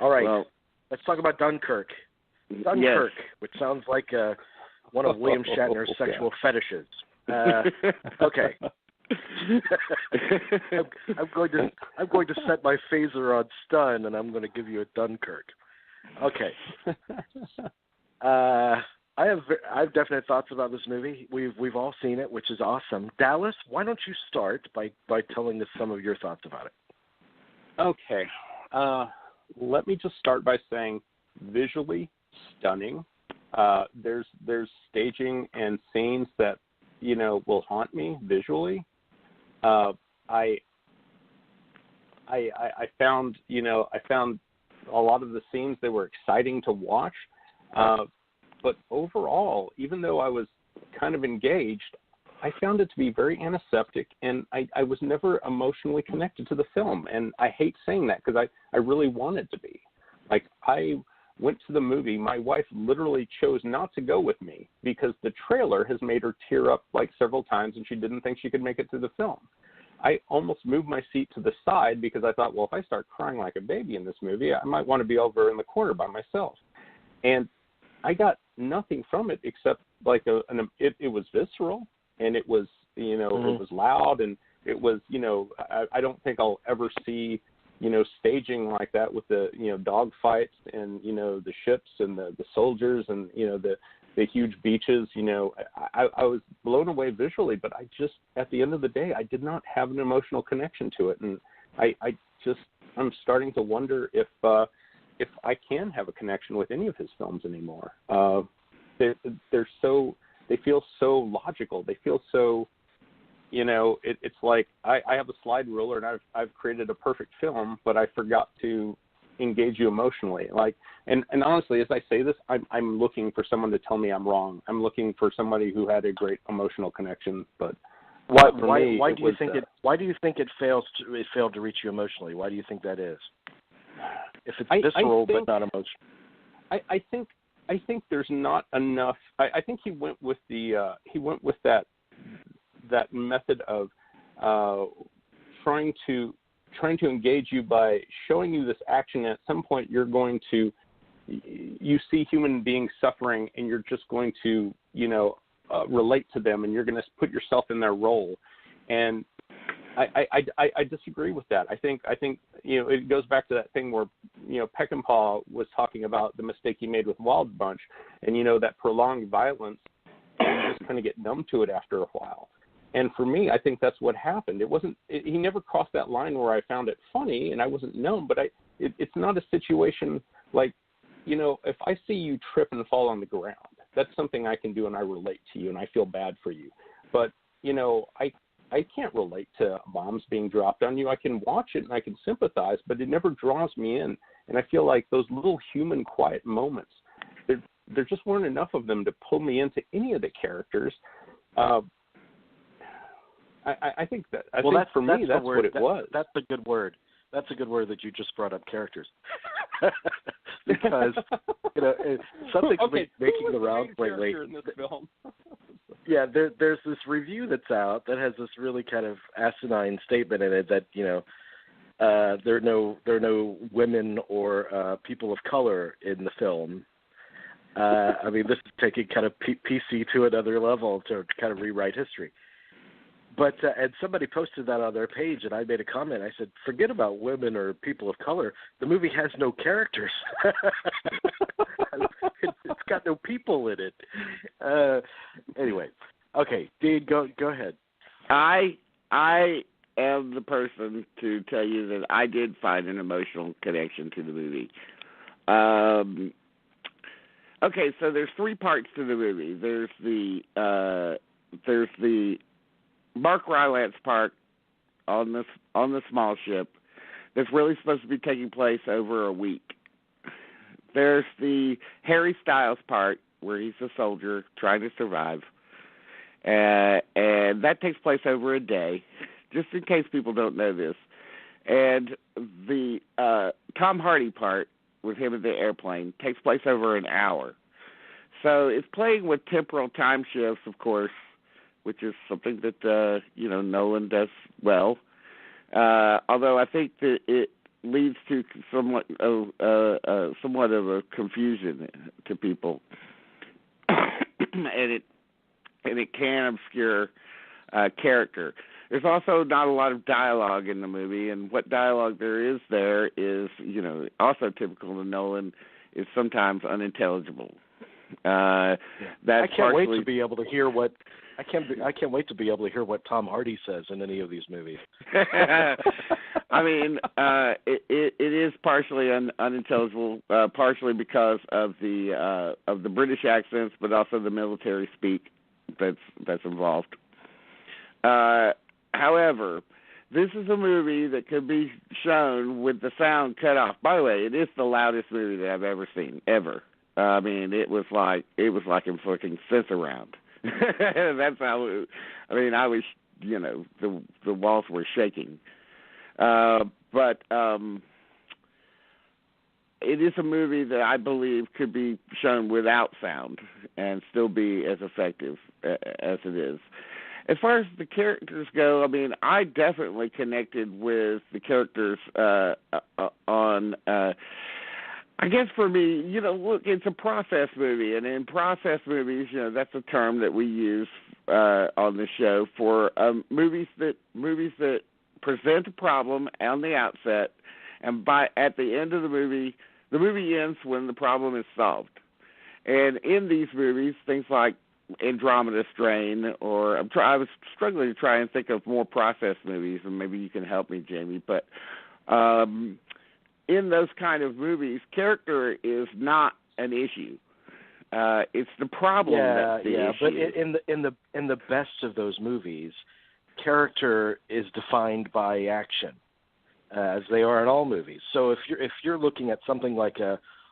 All right. Well, let's talk about Dunkirk. yes. Dunkirk, which sounds like one of William Shatner's sexual fetishes. Okay. I'm going to set my phaser on stun, and I'm going to give you a Dunkirk. Okay. I have definite thoughts about this movie. We've all seen it, which is awesome. Dallas, why don't you start by telling us some of your thoughts about it? Okay. Let me just start by saying visually stunning. There's staging and scenes that, will haunt me visually. I found a lot of the scenes, they were exciting to watch. But overall, even though I was kind of engaged, I found it to be very antiseptic, and I was never emotionally connected to the film. And I hate saying that because I really wanted to be. Like, I went to the movie. My wife literally chose not to go with me because the trailer has made her tear up like several times, and she didn't think she could make it through the film. I almost moved my seat to the side because I thought, well, if I start crying like a baby in this movie, I might want to be over in the corner by myself. And I got nothing from it except like it was visceral, and it was, it was loud, and it was, I don't think I'll ever see, staging like that with the, dog fights and, the ships and the soldiers and, the huge beaches. I was blown away visually, but I just, at the end of the day, I did not have an emotional connection to it. And I'm starting to wonder if I can have a connection with any of his films anymore. They feel so logical. They feel so, it's like I have a slide ruler and I've created a perfect film, but I forgot to engage you emotionally. Like, and honestly, as I say this, I'm looking for someone to tell me I'm wrong. I'm looking for somebody who had a great emotional connection. But why do you think it failed to reach you emotionally? Why do you think that is? If it's visceral but not emotional. I think there's not enough. I think he went with that method of trying to engage you by showing you this action. And at some point, you see human beings suffering, and you're just going to relate to them, and you're going to put yourself in their role. And I disagree with that. I think it goes back to that thing where Peckinpah was talking about the mistake he made with Wild Bunch, and that prolonged violence, and you just kind of get numb to it after a while. And for me, I think that's what happened. He never crossed that line where I found it funny and I wasn't numb, but it's not a situation like, if I see you trip and fall on the ground, that's something I can do, and I relate to you and I feel bad for you. But I can't relate to bombs being dropped on you. I can watch it and I can sympathize, but it never draws me in. And I feel like those little human quiet moments, there just weren't enough of them to pull me into any of the characters. I think that. For me, that's what it was. That's a good word. That's a good word that you just brought up, characters. Because something's making the rounds lately. In this film? Yeah, there's this review that's out that has this really kind of asinine statement in it that there are no women or people of color in the film. I mean, this is taking kind of PC to another level to kind of rewrite history. But and somebody posted that on their page, and I made a comment. I said, "Forget about women or people of color. The movie has no characters. It's got no people in it." Anyway, okay, Dean, go ahead. I am the person to tell you that I did find an emotional connection to the movie. Okay, so there's three parts to the movie. There's the Mark Rylance part on the small ship that's really supposed to be taking place over a week. There's the Harry Styles part where he's a soldier trying to survive, and that takes place over a day, just in case people don't know this. And the Tom Hardy part with him in the airplane takes place over an hour. So it's playing with temporal time shifts, of course, which is something that Nolan does well. Although I think that leads to somewhat of a confusion to people, and it can obscure character. There's also not a lot of dialogue in the movie, and what dialogue there is, also typical of Nolan, is sometimes unintelligible. That's I can't wait to be able to hear what I can't wait to be able to hear what Tom Hardy says in any of these movies. I mean, it is partially unintelligible, partially because of the British accents, but also the military speak that's involved. However, this is a movie that could be shown with the sound cut off. By the way, it is the loudest movie that I've ever seen, ever. I mean, it was like inflicting sense around. That's how. I was, the walls were shaking. But it is a movie that I believe could be shown without sound and still be as effective as it is. As far as the characters go, I mean, I definitely connected with the characters on. I guess for me, look, it's a process movie, and in process movies, that's a term that we use on the show for movies that present a problem on the outset, and at the end of the movie ends when the problem is solved. And in these movies, things like Andromeda Strain, or I was struggling to try and think of more process movies, and maybe you can help me, Jamie, but. In those kind of movies, character is not an issue. It's the problem that's the issue. But in the best of those movies, character is defined by action, as they are in all movies. So if you're looking at something like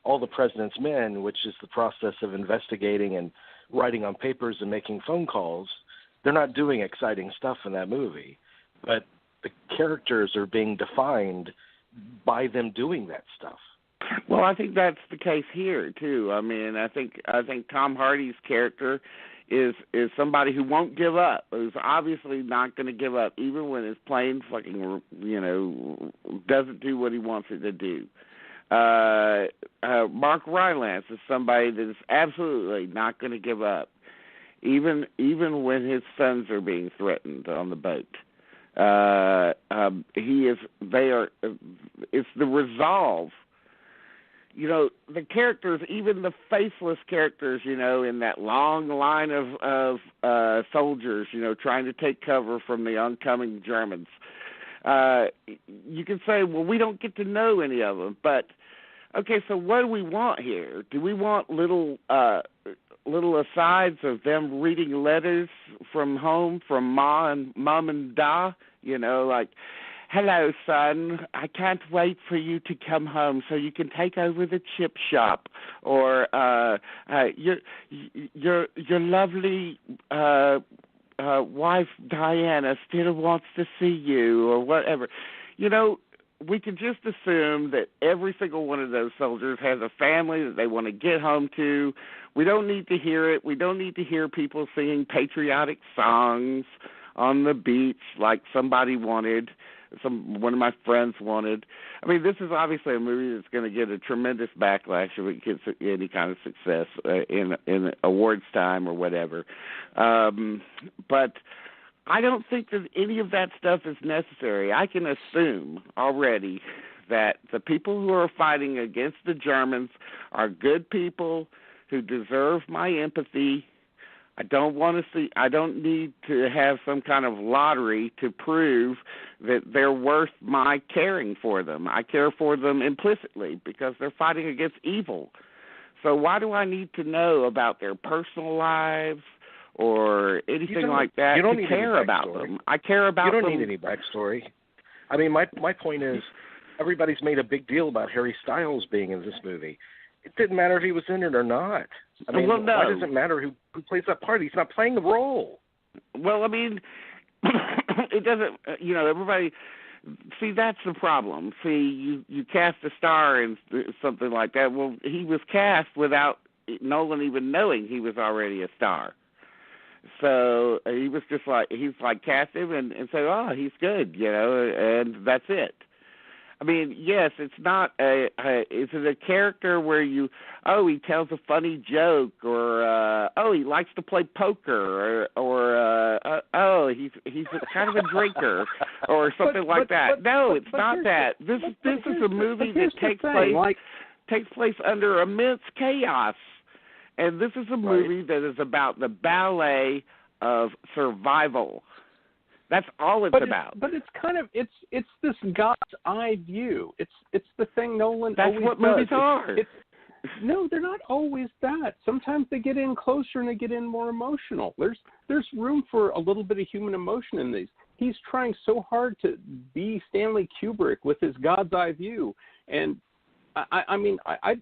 All the President's Men, which is the process of investigating and writing on papers and making phone calls, they're not doing exciting stuff in that movie, but the characters are being defined by them doing that stuff. Well, I think that's the case here too. I mean, I think Tom Hardy's character is somebody who won't give up, who's obviously not going to give up, even when his plane fucking doesn't do what he wants it to do. Mark Rylance is somebody that is absolutely not going to give up, even when his sons are being threatened on the boat. It's the resolve. The characters, even the faceless characters, in that long line of soldiers, trying to take cover from the oncoming Germans. You can say, well, we don't get to know any of them, but okay, so what do we want here? Do we want little asides of them reading letters from home from mom and da, like, hello, son, I can't wait for you to come home so you can take over the chip shop, or your lovely wife Diana still wants to see you, or whatever. We can just assume that every single one of those soldiers has a family that they want to get home to. We don't need to hear it. We don't need to hear people singing patriotic songs on the beach like somebody wanted, one of my friends wanted. I mean, this is obviously a movie that's going to get a tremendous backlash if it gets any kind of success in awards time or whatever. But I don't think that any of that stuff is necessary. I can assume already that the people who are fighting against the Germans are good people who deserve my empathy. I don't need to have some kind of lottery to prove that they're worth my caring for them. I care for them implicitly because they're fighting against evil. So why do I need to know about their personal lives or anything like that to care about them? I care about them. You don't need any backstory. I mean, my point is, everybody's made a big deal about Harry Styles being in this movie. It didn't matter if he was in it or not. I mean, well, no. Why does it matter who plays that part? He's not playing the role. Well, I mean, it doesn't, everybody, see, that's the problem. See, you cast a star in something like that. Well, he was cast without Nolan even knowing he was already a star. So he was just like, cast him and say, oh, he's good, and that's it. I mean, yes, it's not is it a character where he tells a funny joke, or he likes to play poker, or he's kind of a drinker, or something like that. No, it's not that. This is a movie that takes place under immense chaos, and this is a movie that is about the ballet of survival. That's all it's about. But it's kind of it's this God's eye view. It's the thing Nolan That's always what does. movies are. No, they're not always that. Sometimes they get in closer and they get in more emotional. There's room for a little bit of human emotion in these. He's trying so hard to be Stanley Kubrick with his God's eye view, and I mean, I'd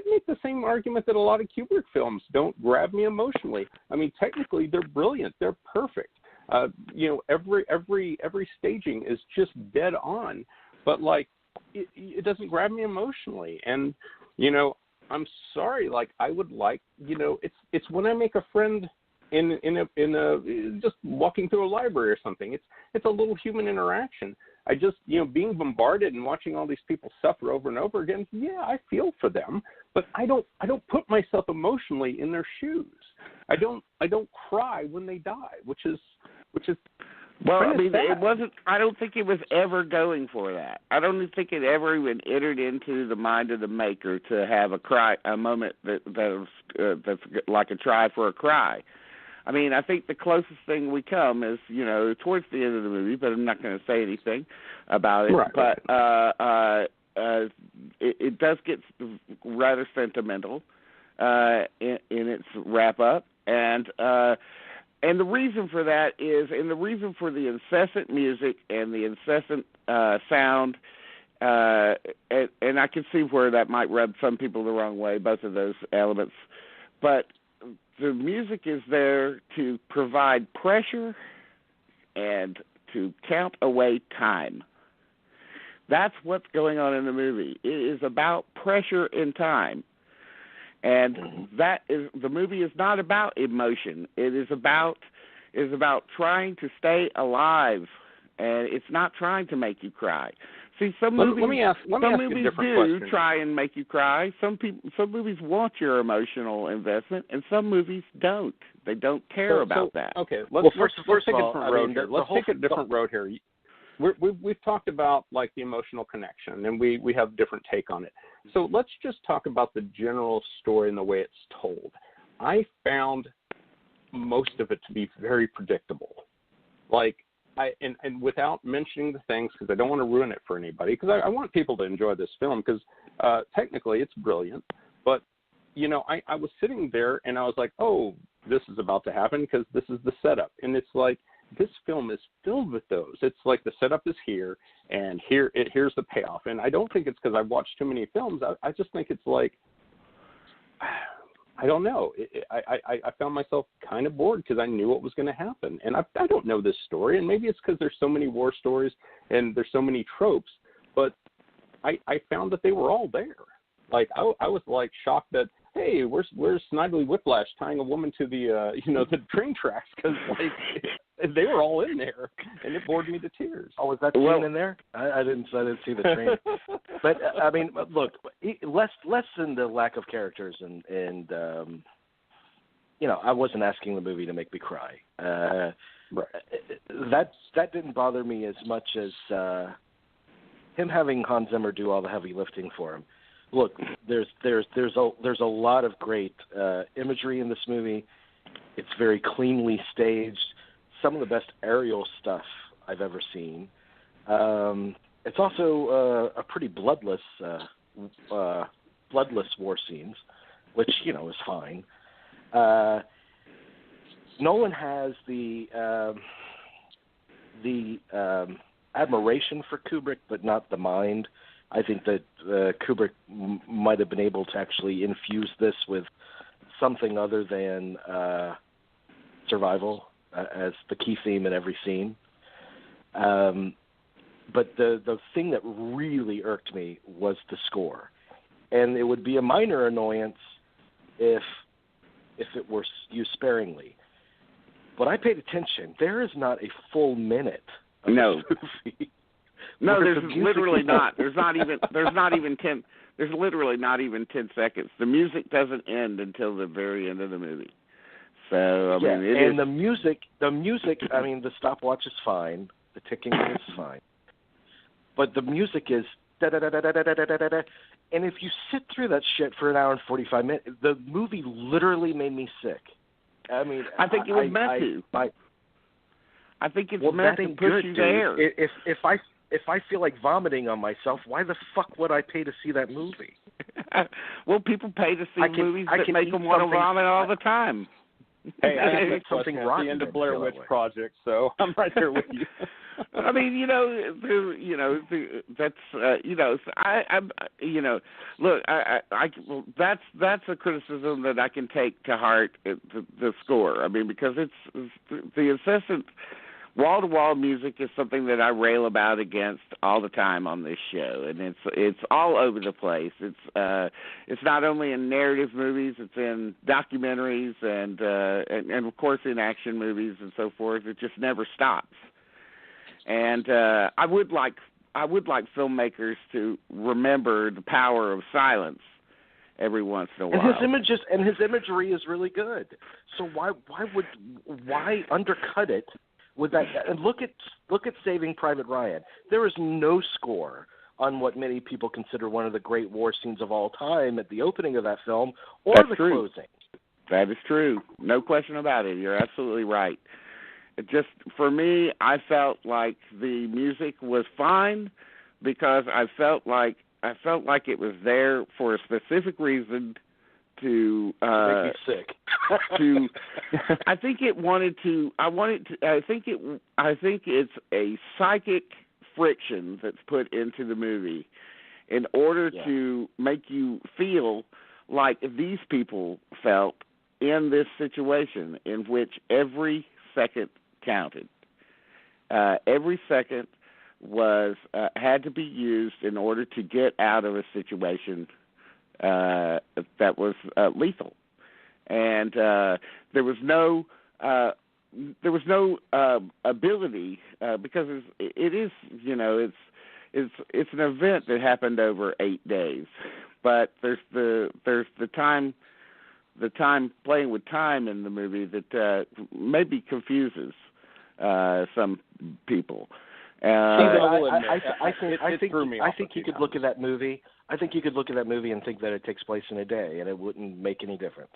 make the same argument that a lot of Kubrick films don't grab me emotionally. I mean, technically they're brilliant. They're perfect. Every staging is just dead on, but like it doesn't grab me emotionally. And I'm sorry. Like I would like, it's when I make a friend in a just walking through a library or something. It's a little human interaction. I just being bombarded and watching all these people suffer over and over again. Yeah, I feel for them, but I don't put myself emotionally in their shoes. I don't cry when they die, which is well, I mean, sad. it wasn't. I don't think it was ever going for that. I don't think it ever even entered into the mind of the maker to have a moment that's like a try for a cry. I mean, I think the closest thing we come is, towards the end of the movie, but I'm not going to say anything about it. Right. But it does get rather sentimental in its wrap up, and the reason for that is, and the reason for the incessant music and the incessant sound, and I can see where that might rub some people the wrong way, both of those elements, but the music is there to provide pressure and to count away time. That's what's going on in the movie. It is about pressure and time. And the movie is not about emotion. It is about trying to stay alive, and it's not trying to make you cry. See, some movies do try and make you cry. Some movies want your emotional investment, and some movies don't. They don't care about that. Okay, let's take a different road here. Let's take a different road here. We've talked about like the emotional connection, and we have a different take on it. So let's just talk about the general story and the way it's told. I found most of it to be very predictable. Like, and without mentioning the things, because I don't want to ruin it for anybody, because I want people to enjoy this film, because technically it's brilliant. But, I was sitting there and I was like, oh, this is about to happen because this is the setup. And it's like, this film is filled with those. It's like the setup is here, and here's the payoff. And I don't think it's because I've watched too many films. I just think it's like, I don't know. I found myself kind of bored because I knew what was going to happen. And I don't know this story, and maybe it's because there's so many war stories and there's so many tropes, but I found that they were all there. Like, I was like shocked that, hey, where's Snidely Whiplash tying a woman to the the train tracks, because like they were all in there, and it bored me to tears. Oh, was that scene in there? I didn't see the train. But I mean, look, less than the lack of characters, and I wasn't asking the movie to make me cry. Right. That didn't bother me as much as him having Hans Zimmer do all the heavy lifting for him. Look, there's a lot of great imagery in this movie. It's very cleanly staged. Some of the best aerial stuff I've ever seen. It's also a pretty bloodless war scenes, which is fine. Nolan has the admiration for Kubrick, but not the mind. I think that Kubrick might have been able to actually infuse this with something other than survival as the key theme in every scene. But the thing that really irked me was the score. And it would be a minor annoyance if it were used sparingly. But I paid attention. There is not a full minute of this movie No, there's the literally not. There's literally not even 10 seconds. The music doesn't end until the very end of the movie. So, I mean, the music, I mean, the stopwatch is fine. The ticking is fine. But the music is da-da-da-da-da-da-da-da-da. And if you sit through that shit for an hour and 45 minutes, the movie literally made me sick. I mean, I think it was meant to. I think it's meant to push you there. If I feel like vomiting on myself, why the fuck would I pay to see that movie? Well, people pay to see movies that make them want to vomit all the time. Hey, I have something at the end of Blair Witch Project, so I'm right there with you. I mean, that's look, that's a criticism that I can take to heart. The score. I mean, because it's the incessant wall-to-wall music is something that I rail about against all the time on this show, and it's all over the place. It's not only in narrative movies; it's in documentaries and of course in action movies and so forth. It just never stops. And I would like filmmakers to remember the power of silence every once in a while. And his imagery is really good. So why undercut it with that? And look at Saving Private Ryan. There is no score on what many people consider one of the great war scenes of all time at the opening of that film or That's the true. closing. That is true. No question about it. You're absolutely right. It just, for me, I felt like the music was fine because I felt like it was there for a specific reason to make you sick. I think it's a psychic friction that's put into the movie in order to make you feel like these people felt in this situation in which every second counted. Every second was had to be used in order to get out of a situation that was lethal, and there was no ability because it's an event that happened over 8 days, but there's the time playing with time in the movie that maybe confuses some people. I think you could look at that movie. I think you could look at that movie and think that it takes place in a day, and it wouldn't make any difference.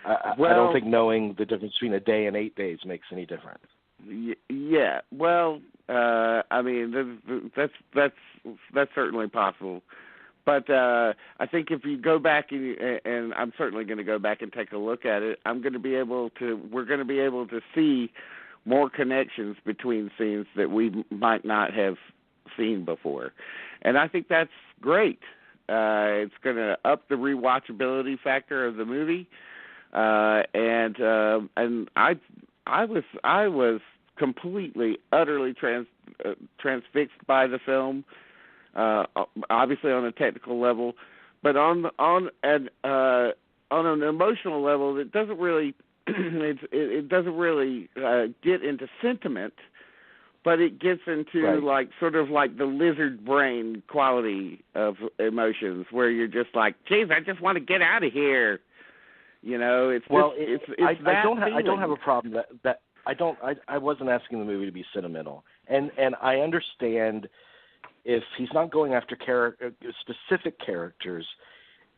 I don't think knowing the difference between a day and 8 days makes any difference. Yeah. Well, I mean, that's certainly possible. But I think if you go back and I'm certainly going to go back and take a look at it, we're going to be able to see more connections between scenes that we might not have seen before. And I think that's great. It's going to up the rewatchability factor of the movie. And I was completely, utterly transfixed by the film. Obviously on a technical level, but on an emotional level, it doesn't really it doesn't really get into sentiment, but it gets into sort of like the lizard brain quality of emotions, where you're just like, geez, I just want to get out of here. You know, I don't have a problem that I wasn't asking the movie to be sentimental, and I understand. If he's not going after specific characters,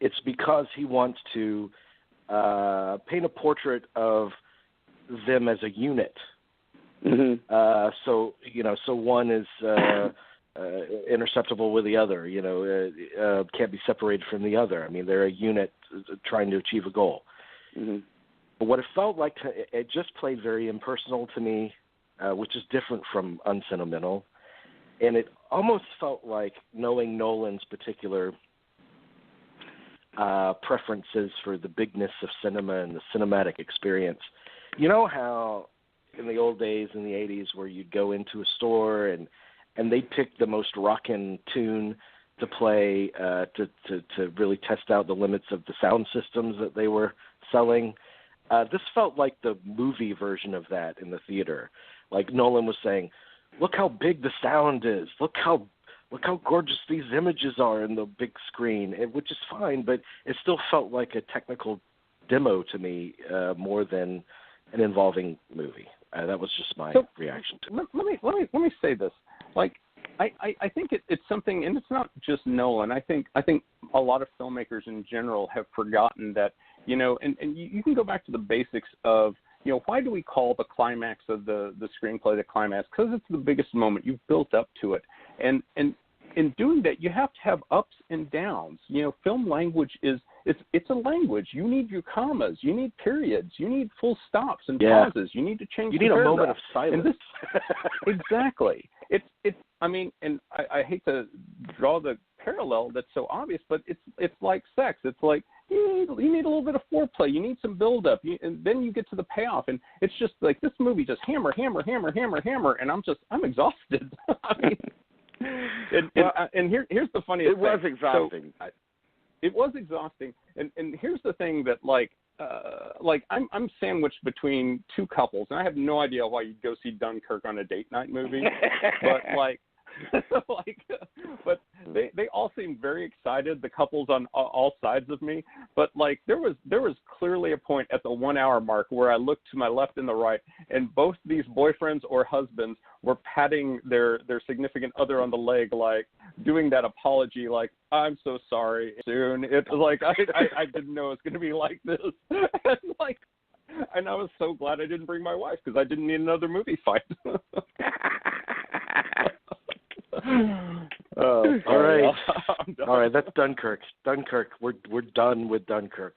it's because he wants to paint a portrait of them as a unit. Mm-hmm. So one is interceptable with the other. Can't be separated from the other. I mean, they're a unit trying to achieve a goal. Mm-hmm. But what it felt like, it just played very impersonal to me, which is different from unsentimental. And it almost felt like, knowing Nolan's particular preferences for the bigness of cinema and the cinematic experience. You know how in the old days, in the 80s, where you'd go into a store and they'd pick the most rockin' tune to play to really test out the limits of the sound systems that they were selling. This felt like the movie version of that in the theater. Like Nolan was saying, look how big the sound is. Look how gorgeous these images are in the big screen, which is fine, but it still felt like a technical demo to me more than an involving movie. That was just my reaction to it. Let me say this. Like, I think it's something, and it's not just Nolan. I think a lot of filmmakers in general have forgotten that, you know, and you can go back to the basics of, you know, why do we call the climax of the screenplay the climax? Because it's the biggest moment. You've built up to it. And in doing that, you have to have ups and downs. You know, film language it's a language. You need your commas. You need periods. You need full stops and pauses. You need to change. You need a moment of silence. Exactly. It's. I mean, and I hate to draw the parallel that's so obvious, but it's like sex. It's like you need a little bit of foreplay. You need some build-up, and then you get to the payoff. And it's just like this movie just hammer, hammer, hammer, hammer, hammer, and I'm exhausted. I mean, and here's the funniest thing. It was exhausting. So, it was exhausting, and here's the thing that like I'm sandwiched between two couples, and I have no idea why you'd go see Dunkirk on a date night movie, but like. But they all seemed very excited, the couples on all sides of me. But like there was clearly a point at the 1 hour mark where I looked to my left and the right, and both these boyfriends or husbands were patting their significant other on the leg, like doing that apology, like I'm so sorry. Soon it was like I didn't know it was going to be like this, and I was so glad I didn't bring my wife because I didn't need another movie fight. All right, that's Dunkirk. We're done with Dunkirk.